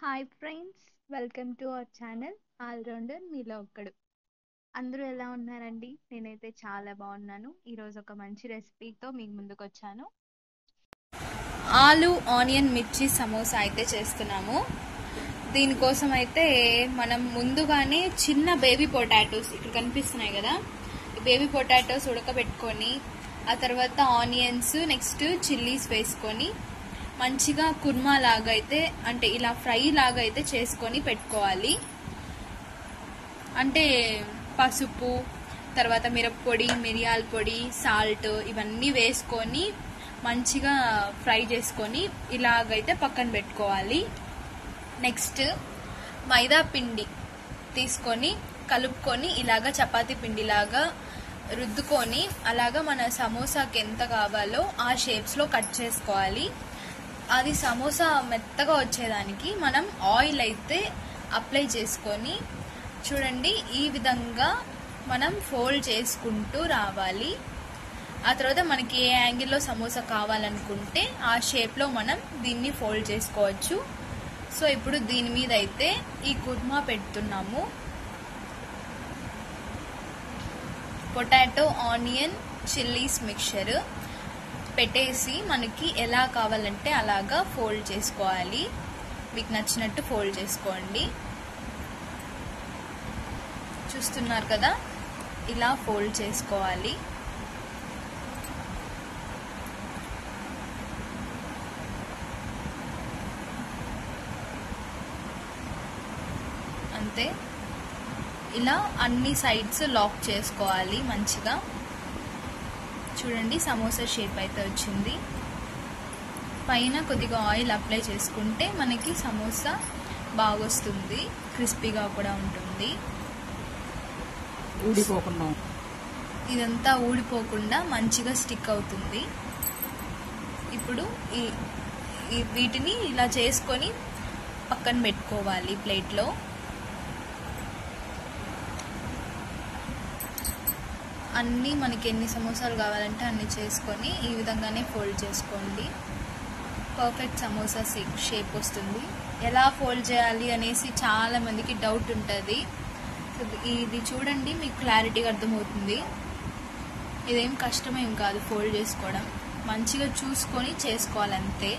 Hi friends, welcome to our channel allrounder మీలో ఒక్కడు. అందరూ ఎలా ఉన్నారండి? నేనైతే చాలా బాగున్నాను. ఈరోజు ఒక మంచి రెసిపీతో మీకు ముందుకు వచ్చాను. ఆలు ఆనియన్ మిర్చి సమోసా అయితే చేస్తున్నాము. దీనికోసం అయితే మనం ముందుగానే చిన్న బేబీ పొటాటోస్ ఇక్కడ కనిపిస్తున్నాయి కదా, ఈ బేబీ పొటాటోస్ ఉడకబెట్టుకొని ఆ తర్వాత ఆనియన్స్ నెక్స్ట్ చిల్లీస్ వేసుకొని మంచిగా కుర్మా లాగా అయితే అంటే ఇలా ఫ్రై లాగా అయితే చేసుకొని పెట్టుకోవాలి. అంటే పసుపు తర్వాత మిరప్పొడి, మిరియాల పొడి, సాల్ట్ ఇవన్నీ వేసుకొని మంచిగా ఫ్రై చేసుకొని ఇలాగైతే పక్కన పెట్టుకోవాలి. నెక్స్ట్ మైదా పిండి తీసుకొని కలుపుకొని ఇలాగా చపాతీ పిండిలాగా రుద్దుకొని అలాగా మన సమోసాకి ఎంత కావాలో ఆ షేప్స్లో కట్ చేసుకోవాలి. అది సమోసా మెత్తగా వచ్చేదానికి మనం ఆయిల్ అయితే అప్లై చేసుకొని చూడండి ఈ విధంగా మనం ఫోల్డ్ చేసుకుంటూ రావాలి. ఆ తర్వాత మనకి ఏ యాంగిల్లో సమోసా కావాలనుకుంటే ఆ షేప్లో మనం దీన్ని ఫోల్డ్ చేసుకోవచ్చు. సో ఇప్పుడు దీని మీద అయితే ఈ కుర్మా పెడుతున్నాము. పొటాటో ఆనియన్ చిల్లీస్ మిక్చర్ పెట్టేసి మనకి ఎలా కావాలంటే అలాగా ఫోల్డ్ చేసుకోవాలి. మీకు నచ్చినట్టు ఫోల్డ్ చేసుకోండి. చూస్తున్నారు కదా, ఇలా ఫోల్డ్ చేసుకోవాలి. అంతే, ఇలా అన్ని సైడ్స్ లాక్ చేసుకోవాలి మంచిగా. చూడండి సమోసా షేప్ అయితే వచ్చింది. పైన కొద్దిగా ఆయిల్ అప్లై చేసుకుంటే మనకి సమోసా బాగా వస్తుంది, క్రిస్పీగా కూడా ఉంటుంది. ఇదంతా ఊడిపోకుండా మంచిగా స్టిక్ అవుతుంది. ఇప్పుడు వీటిని ఇలా చేసుకొని పక్కన పెట్టుకోవాలి ప్లేట్లో. అన్నీ మనకి ఎన్ని సమోసాలు కావాలంటే అన్ని చేసుకొని ఈ విధంగానే ఫోల్డ్ చేసుకోండి. పర్ఫెక్ట్ సమోసా షేప్ వస్తుంది. ఎలా ఫోల్డ్ చేయాలి అనేసి చాలా మందికి డౌట్ ఉంటుంది. ఇది చూడండి, మీకు క్లారిటీగా అర్థమవుతుంది. ఇదేం కష్టమేం కాదు ఫోల్డ్ చేసుకోవడం, మంచిగా చూసుకొని చేసుకోవాలంతే.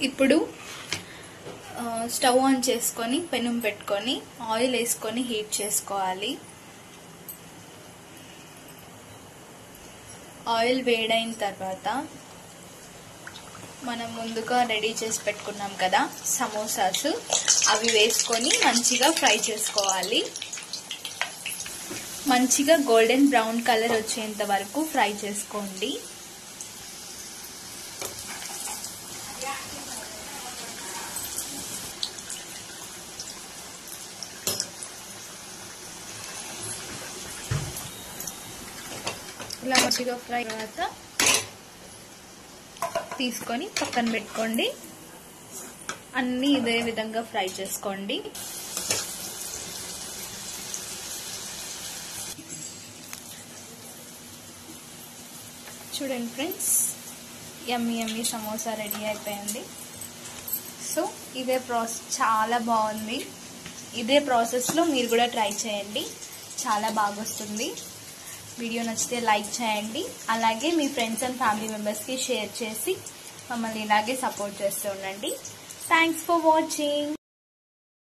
ఇప్పుడు స్టవ్ ఆన్ చేసుకొని పెనం పెట్టుకొని ఆయిల్ వేసుకొని హీట్ చేసుకోవాలి. ఆయిల్ వేడైన తర్వాత మనం ముందుగా రెడీ చేసి పెట్టుకున్నాం కదా సమోసాస్, అవి వేసుకొని మంచిగా ఫ్రై చేసుకోవాలి. మంచిగా గోల్డెన్ బ్రౌన్ కలర్ వచ్చేంత వరకు ఫ్రై చేసుకోండి. ఇలా మంచిగా ఫ్రై తర్వాత తీసుకొని పక్కన పెట్టుకోండి. అన్నీ ఇదే విధంగా ఫ్రై చేసుకోండి. చూడండి ఫ్రెండ్స్, యమ్మీ యమ్మీ సమోసా రెడీ అయిపోయింది. సో ఇదే ప్రాసెస్, చాలా బాగుంది. ఇదే ప్రాసెస్లో మీరు కూడా ట్రై చేయండి, చాలా బాగా వస్తుంది. వీడియో నచ్చితే లైక్ చేయండి, అలాగే మీ ఫ్రెండ్స్ అండ్ ఫ్యామిలీ మెంబర్స్కి షేర్ చేసి మమ్మల్ని ఇలాగే సపోర్ట్ చేస్తూ ఉండండి. Thanks for watching.